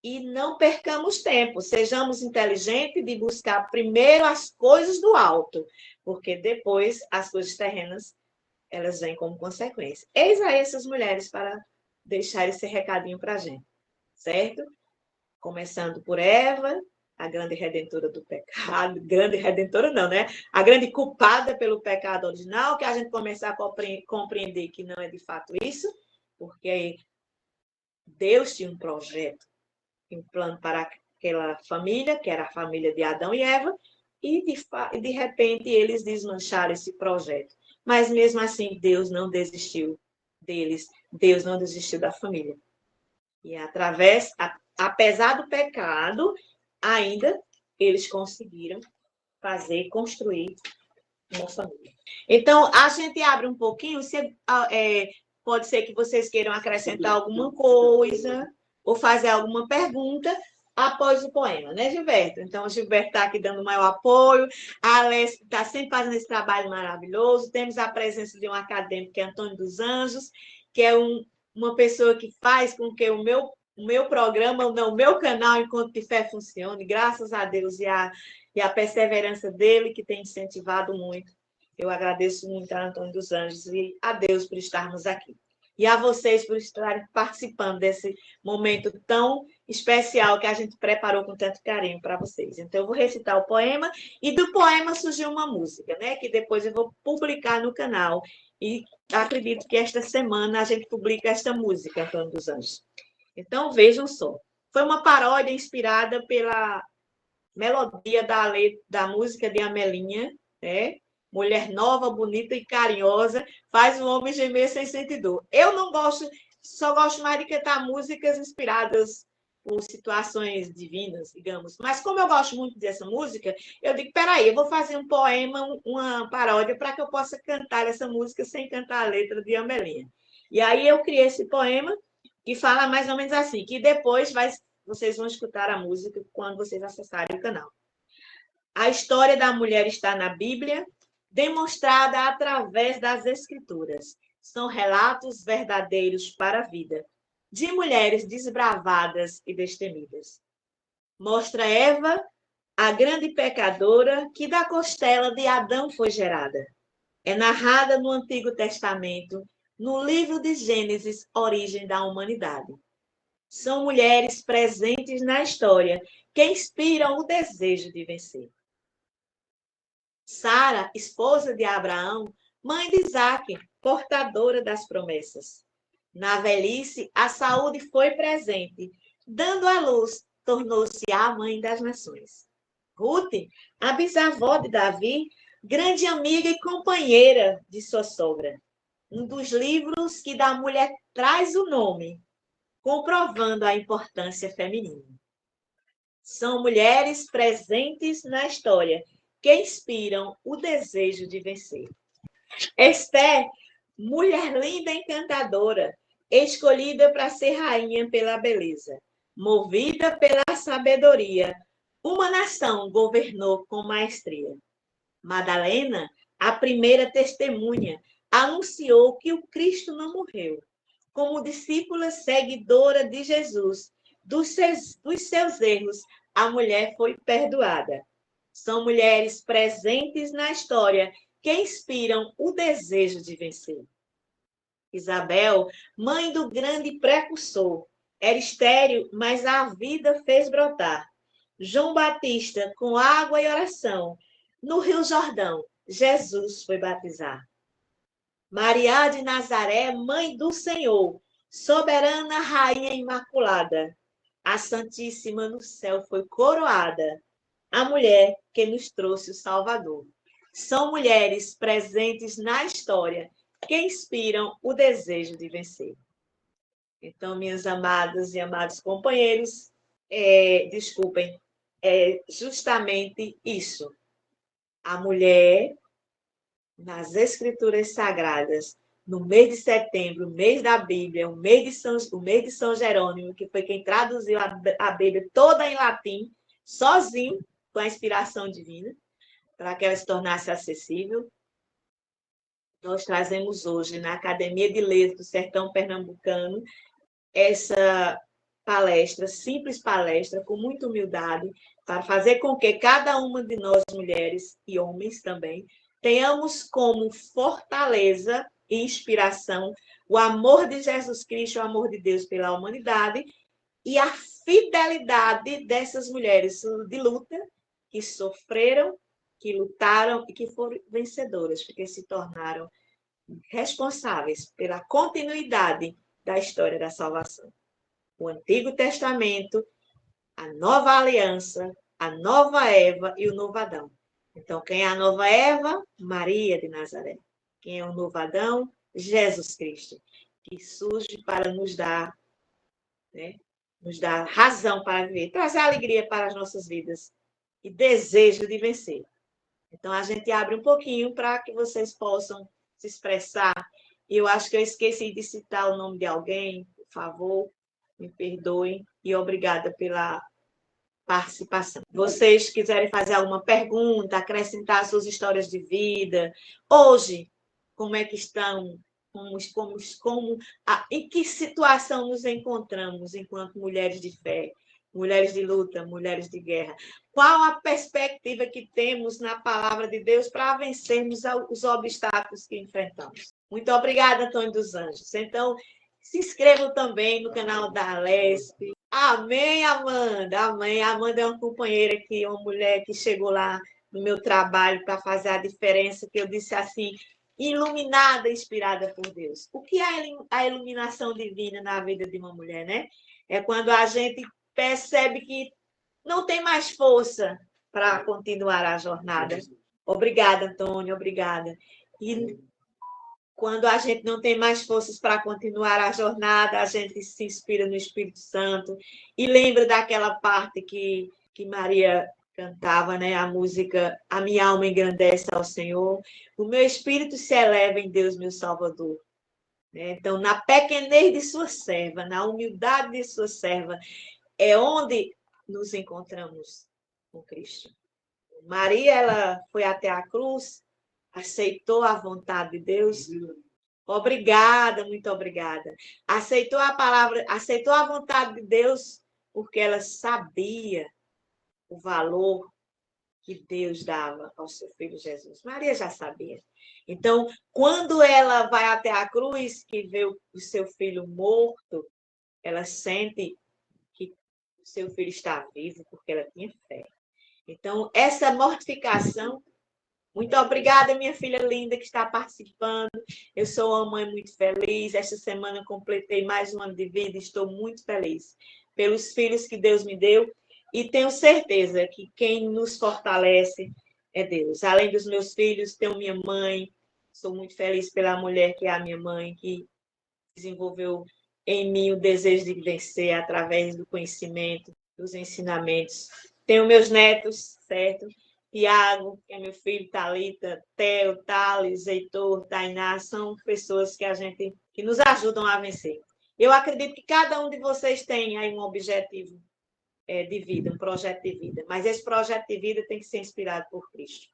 A: e não percamos tempo. Sejamos inteligentes de buscar primeiro as coisas do alto, porque depois as coisas terrenas, elas vêm como consequência. Eis a essas mulheres para deixar esse recadinho para a gente, certo? Começando por Eva, a grande redentora do pecado, grande redentora não, né? A grande culpada pelo pecado original, que a gente começar a compreender que não é de fato isso, porque Deus tinha um projeto, um plano para aquela família, que era a família de Adão e Eva, e de repente eles desmancharam esse projeto. Mas mesmo assim, Deus não desistiu deles, Deus não desistiu da família. E apesar do pecado, ainda eles conseguiram construir uma família. Então, a gente abre um pouquinho, pode ser que vocês queiram acrescentar alguma coisa ou fazer alguma pergunta após o poema, né, Gilberto? Então, o Gilberto está aqui dando maior apoio, a Alessia está sempre fazendo esse trabalho maravilhoso, temos a presença de um acadêmico, que é Antônio dos Anjos, que é uma pessoa que faz com que o meu programa, o meu canal Encontro de Fé funcione, graças a Deus e a perseverança dele, que tem incentivado muito. Eu agradeço muito a Antônio dos Anjos e a Deus por estarmos aqui. E a vocês por estarem participando desse momento tão especial que a gente preparou com tanto carinho para vocês. Então, eu vou recitar o poema, e do poema surgiu uma música, né? Que depois eu vou publicar no canal. E acredito que esta semana a gente publica esta música, Antônio dos Anjos. Então, vejam só. Foi uma paródia inspirada pela melodia da música de Amelinha, né? Mulher nova, bonita e carinhosa, faz o homem gemer sem sentir dor. Eu não gosto, só gosto mais de cantar músicas inspiradas por situações divinas, digamos. Mas como eu gosto muito dessa música, eu digo, peraí, eu vou fazer um poema, uma paródia, para que eu possa cantar essa música sem cantar a letra de Amelinha. E aí eu criei esse poema, que fala mais ou menos assim, que depois vocês vão escutar a música quando vocês acessarem o canal. A história da mulher está na Bíblia, demonstrada através das Escrituras. São relatos verdadeiros para a vida, de mulheres desbravadas e destemidas. Mostra Eva, a grande pecadora, que da costela de Adão foi gerada. É narrada no Antigo Testamento, no livro de Gênesis, Origem da Humanidade. São mulheres presentes na história que inspiram o desejo de vencer. Sara, esposa de Abraão, mãe de Isaque, portadora das promessas. Na velhice, a saúde foi presente, dando à luz, tornou-se a mãe das nações. Ruth, a bisavó de Davi, grande amiga e companheira de sua sogra. Um dos livros que da mulher traz o nome, comprovando a importância feminina. São mulheres presentes na história que inspiram o desejo de vencer. Esther, mulher linda e encantadora, escolhida para ser rainha pela beleza, movida pela sabedoria, uma nação governou com maestria. Madalena, a primeira testemunha, anunciou que o Cristo não morreu. Como discípula seguidora de Jesus, dos seus erros, a mulher foi perdoada. São mulheres presentes na história que inspiram o desejo de vencer. Isabel, mãe do grande precursor, era estéril, mas a vida fez brotar. João Batista, com água e oração, no Rio Jordão, Jesus foi batizar. Maria de Nazaré, mãe do Senhor, soberana rainha imaculada, a Santíssima no céu foi coroada, a mulher que nos trouxe o Salvador. São mulheres presentes na história que inspiram o desejo de vencer. Então, minhas amadas e amados companheiros, desculpem, é justamente isso. A mulher, nas Escrituras Sagradas, no mês de setembro, o mês da Bíblia, o mês de São Jerônimo, que foi quem traduziu a Bíblia toda em latim, sozinho, com a inspiração divina, para que ela se tornasse acessível. Nós trazemos hoje, na Academia de Letras do Sertão Pernambucano, essa palestra, simples palestra, com muita humildade, para fazer com que cada uma de nós, mulheres e homens também, tenhamos como fortaleza e inspiração o amor de Jesus Cristo, o amor de Deus pela humanidade e a fidelidade dessas mulheres de luta que sofreram, que lutaram e que foram vencedoras, porque se tornaram responsáveis pela continuidade da história da salvação. O Antigo Testamento, a Nova Aliança, a Nova Eva e o Novo Adão. Então, quem é a Nova Eva? Maria de Nazaré. Quem é o Novo Adão? Jesus Cristo. que surge para nos dar, né, nos dar razão para viver, trazer alegria para as nossas vidas e desejo de vencer. Então, a gente abre um pouquinho para que vocês possam se expressar. Eu acho que eu esqueci de citar o nome de alguém, por favor, me perdoem, e obrigada pela participação. Vocês quiserem fazer alguma pergunta, acrescentar suas histórias de vida, hoje, como é que estão, em que situação nos encontramos enquanto mulheres de fé, mulheres de luta, mulheres de guerra? Qual a perspectiva que temos na palavra de Deus para vencermos os obstáculos que enfrentamos? Muito obrigada, Antônio dos Anjos. Então, se inscrevam também no canal da Lespe. Amém, Amanda. Amém. A Amanda é uma companheira aqui, uma mulher que chegou lá no meu trabalho para fazer a diferença, que eu disse assim, iluminada, inspirada por Deus. O que é a iluminação divina na vida de uma mulher, né? É quando a gente percebe que não tem mais força para continuar a jornada. Obrigada, Antônio, obrigada. E quando a gente não tem mais forças para continuar a jornada, a gente se inspira no Espírito Santo e lembra daquela parte que Maria cantava, né? A música A Minha Alma Engrandece ao Senhor, o meu espírito se eleva em Deus, meu Salvador. Então, na pequenez de sua serva, na humildade de sua serva, é onde nos encontramos com Cristo. Maria, ela foi até a cruz, aceitou a vontade de Deus. Obrigada, muito obrigada. Aceitou a palavra, aceitou a vontade de Deus, porque ela sabia o valor que Deus dava ao seu filho Jesus. Maria já sabia. Então, quando ela vai até a cruz, que vê o seu filho morto, ela sente que o seu filho está vivo, porque ela tinha fé. Então, essa mortificação. Muito obrigada, minha filha linda que está participando. Eu sou uma mãe muito feliz. Esta semana completei mais um ano de vida e estou muito feliz pelos filhos que Deus me deu. E tenho certeza que quem nos fortalece é Deus. Além dos meus filhos, tenho minha mãe. Sou muito feliz pela mulher que é a minha mãe, que desenvolveu em mim o desejo de vencer através do conhecimento, dos ensinamentos. Tenho meus netos, certo? Tiago, que é meu filho, Thalita, Theo, Thales, Heitor, Tainá, são pessoas que nos ajudam a vencer. Eu acredito que cada um de vocês tem aí um objetivo de vida, um projeto de vida, mas esse projeto de vida tem que ser inspirado por Cristo.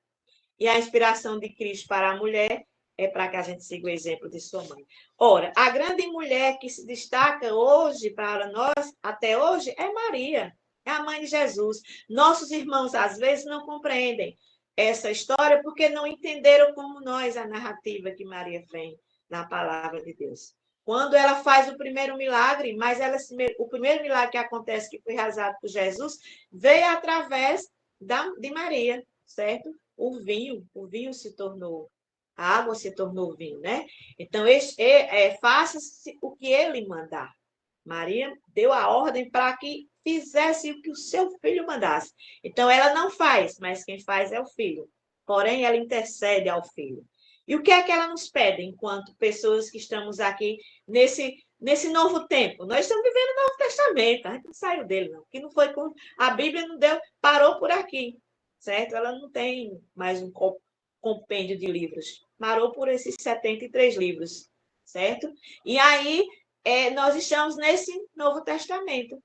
A: E a inspiração de Cristo para a mulher é para que a gente siga o exemplo de sua mãe. Ora, a grande mulher que se destaca hoje para nós, até hoje, é Maria. É a mãe de Jesus. Nossos irmãos, às vezes, não compreendem essa história porque não entenderam como nós a narrativa que Maria vem na palavra de Deus. Quando ela faz o primeiro milagre, mas o primeiro milagre que acontece, que foi realizado por Jesus, veio através de Maria, certo? O vinho se tornou, a água se tornou vinho, né? Então, faça-se o que ele mandar. Maria deu a ordem para que fizesse o que o seu filho mandasse. Então, ela não faz, mas quem faz é o filho. Porém, ela intercede ao filho. E o que é que ela nos pede, enquanto pessoas que estamos aqui nesse novo tempo? Nós estamos vivendo o Novo Testamento, a gente não saiu dele, não. Que não foi com a Bíblia não deu, parou por aqui, certo? Ela não tem mais um compêndio de livros. Parou por esses 73 livros, certo? E aí, nós estamos nesse Novo Testamento.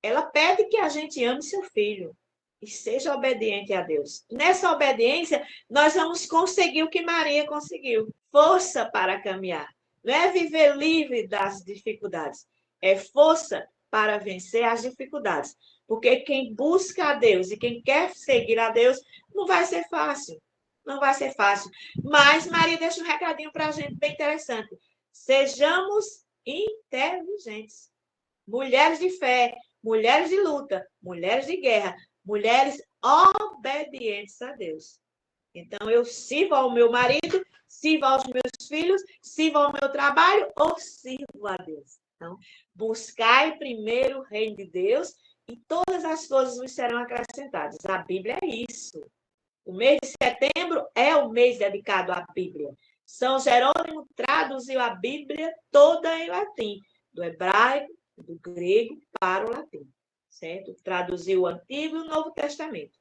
A: Ela pede que a gente ame seu filho e seja obediente a Deus. Nessa obediência, nós vamos conseguir o que Maria conseguiu. Força para caminhar. Não é viver livre das dificuldades. É força para vencer as dificuldades. Porque quem busca a Deus e quem quer seguir a Deus, não vai ser fácil. Não vai ser fácil. Mas Maria deixa um recadinho para a gente bem interessante. Sejamos inteligentes. Mulheres de fé, mulheres de luta, mulheres de guerra, mulheres obedientes a Deus. Então, eu sirvo ao meu marido, sirvo aos meus filhos, sirvo ao meu trabalho ou sirvo a Deus. Então, buscai primeiro o reino de Deus e todas as coisas vos serão acrescentadas. A Bíblia é isso. O mês de setembro é o mês dedicado à Bíblia. São Jerônimo traduziu a Bíblia toda em latim, do hebraico, do grego para o latim, certo? Traduziu o Antigo e o Novo Testamento.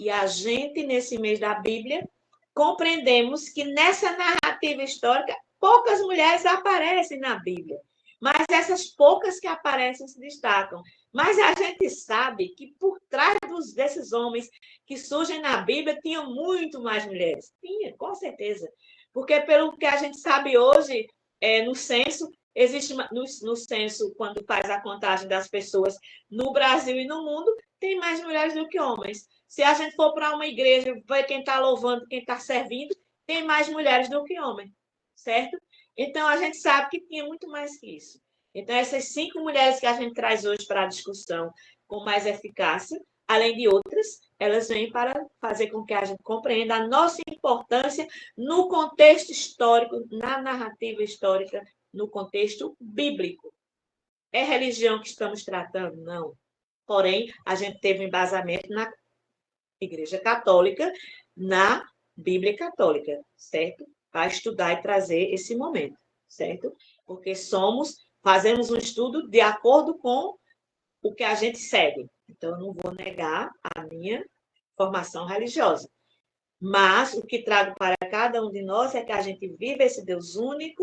A: E a gente, nesse mês da Bíblia, compreendemos que nessa narrativa histórica, poucas mulheres aparecem na Bíblia. Mas essas poucas que aparecem se destacam. Mas a gente sabe que por trás desses homens que surgem na Bíblia, tinham muito mais mulheres. Tinha, com certeza. Porque pelo que a gente sabe hoje, no censo, existe no censo, quando faz a contagem das pessoas no Brasil e no mundo, tem mais mulheres do que homens. Se a gente for para uma igreja, ver quem está louvando, quem está servindo, tem mais mulheres do que homens, certo? Então, a gente sabe que tinha muito mais que isso. Então, essas 5 mulheres que a gente traz hoje para a discussão com mais eficácia, além de outras, elas vêm para fazer com que a gente compreenda a nossa importância no contexto histórico, na narrativa histórica, no contexto bíblico. É religião que estamos tratando? Não. Porém, a gente teve embasamento na Igreja Católica, na Bíblia Católica, certo? Para estudar e trazer esse momento, certo? Porque fazemos um estudo de acordo com o que a gente segue. Então, eu não vou negar a minha formação religiosa. Mas o que trago para cada um de nós é que a gente vive esse Deus único,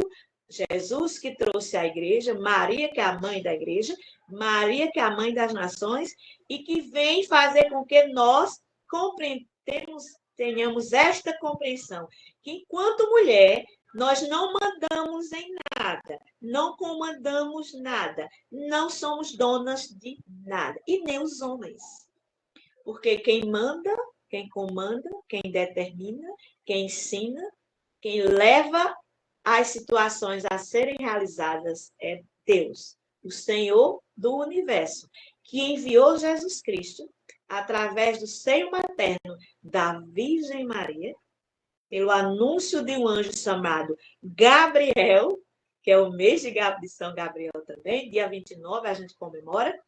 A: Jesus que trouxe a igreja, Maria que é a mãe da igreja, Maria que é a mãe das nações, e que vem fazer com que nós tenhamos esta compreensão, que enquanto mulher, nós não mandamos em nada, não comandamos nada, não somos donas de nada, e nem os homens. Porque quem manda, quem comanda, quem determina, quem ensina, quem leva as situações a serem realizadas é Deus, o Senhor do universo, que enviou Jesus Cristo através do seio materno da Virgem Maria, pelo anúncio de um anjo chamado Gabriel, que é o mês de São Gabriel também, dia 29 a gente comemora.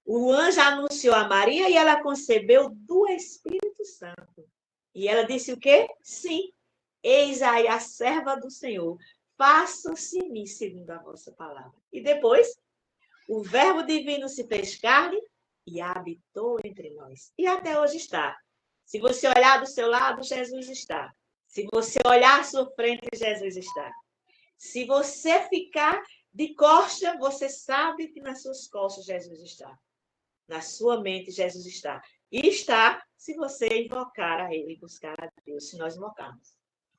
A: O anjo anunciou a Maria e ela concebeu do Espírito Santo. E ela disse o quê? Sim, eis aí a serva do Senhor, faça-se em mim segundo a vossa palavra. E depois, o verbo divino se fez carne e habitou entre nós. E até hoje está. Se você olhar do seu lado, Jesus está. Se você olhar à sua frente, Jesus está. Se você ficar de costa, você sabe que nas suas costas Jesus está. Na sua mente, Jesus está. E está se você invocar a Ele, buscar a Deus, se nós invocarmos.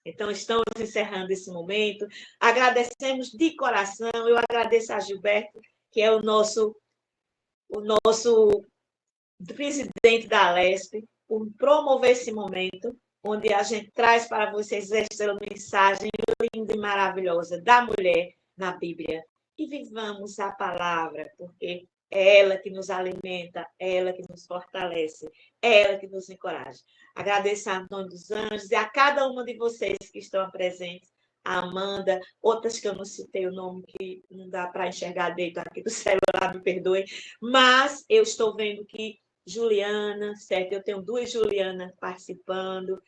A: Então, estamos encerrando esse momento. Agradecemos de coração. Eu agradeço a Gilberto, que é o nosso presidente da Alesp, por promover esse momento, onde a gente traz para vocês esta mensagem linda e maravilhosa da mulher na Bíblia. E vivamos a palavra, porque é ela que nos alimenta, é ela que nos fortalece, é ela que nos encoraja. Agradeço a Antônio dos Anjos e a cada uma de vocês que estão presentes, a Amanda, outras que eu não citei o nome, que não dá para enxergar dentro aqui do celular, me perdoe, mas eu estou vendo que Juliana, certo? Eu tenho 2 Julianas participando,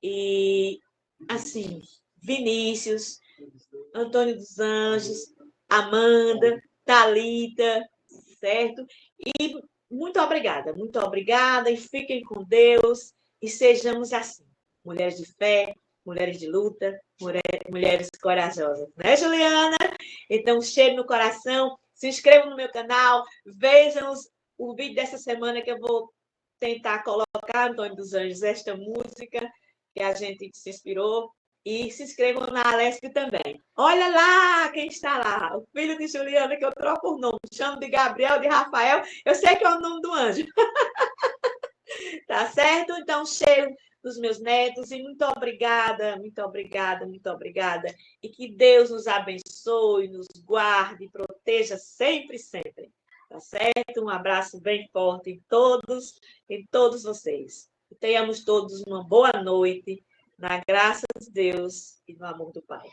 A: e, assim, Vinícius, Antônio dos Anjos, Amanda, Thalita, certo? E muito obrigada, e fiquem com Deus, e sejamos assim, mulheres de fé, mulheres de luta, mulheres corajosas, né, Juliana? Então, cheiro no coração, se inscrevam no meu canal, vejam o vídeo dessa semana que eu vou tentar colocar, Antônio dos Anjos, esta música que a gente se inspirou, e se inscrevam na Alesp também. Olha lá quem está lá, o filho de Juliana, que eu troco o nome, chamo de Gabriel, de Rafael, eu sei que é o nome do anjo. Tá certo? Então, cheiro dos meus netos, e muito obrigada, muito obrigada, muito obrigada. E que Deus nos abençoe, nos guarde e proteja sempre, sempre. Tá certo? Um abraço bem forte em todos vocês. E tenhamos todos uma boa noite, na graça de Deus e no amor do Pai.